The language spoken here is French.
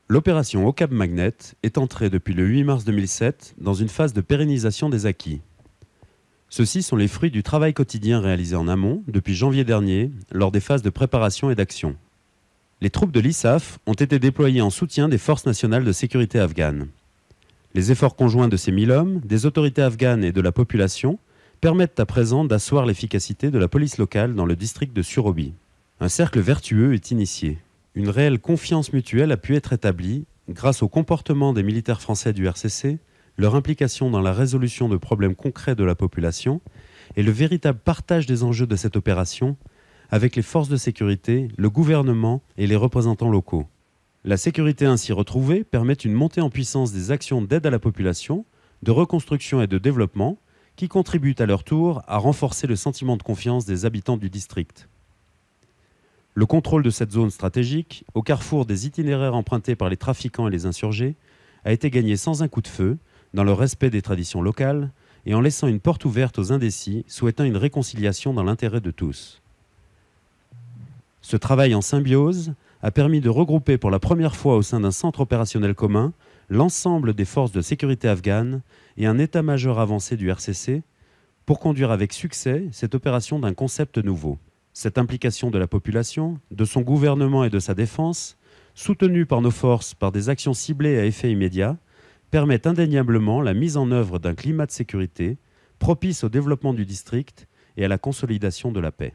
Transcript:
L'opération Au Cap Magnet est entrée depuis le 8 mars 2007 dans une phase de pérennisation des acquis. Ceux-ci sont les fruits du travail quotidien réalisé en amont depuis janvier dernier lors des phases de préparation et d'action. Les troupes de l'ISAF ont été déployées en soutien des forces nationales de sécurité afghanes. Les efforts conjoints de ces 1000 hommes, des autorités afghanes et de la population permettent à présent d'asseoir l'efficacité de la police locale dans le district de Surobi. Un cercle vertueux est initié. Une réelle confiance mutuelle a pu être établie grâce au comportement des militaires français du RCC, leur implication dans la résolution de problèmes concrets de la population et le véritable partage des enjeux de cette opération avec les forces de sécurité, le gouvernement et les représentants locaux. La sécurité ainsi retrouvée permet une montée en puissance des actions d'aide à la population, de reconstruction et de développement qui contribuent à leur tour à renforcer le sentiment de confiance des habitants du district. Le contrôle de cette zone stratégique, au carrefour des itinéraires empruntés par les trafiquants et les insurgés, a été gagné sans un coup de feu, dans le respect des traditions locales et en laissant une porte ouverte aux indécis souhaitant une réconciliation dans l'intérêt de tous. Ce travail en symbiose a permis de regrouper pour la première fois au sein d'un centre opérationnel commun l'ensemble des forces de sécurité afghanes et un état-major avancé du RCC pour conduire avec succès cette opération d'un concept nouveau. Cette implication de la population, de son gouvernement et de sa défense, soutenue par nos forces par des actions ciblées à effet immédiat, permet indéniablement la mise en œuvre d'un climat de sécurité propice au développement du district et à la consolidation de la paix.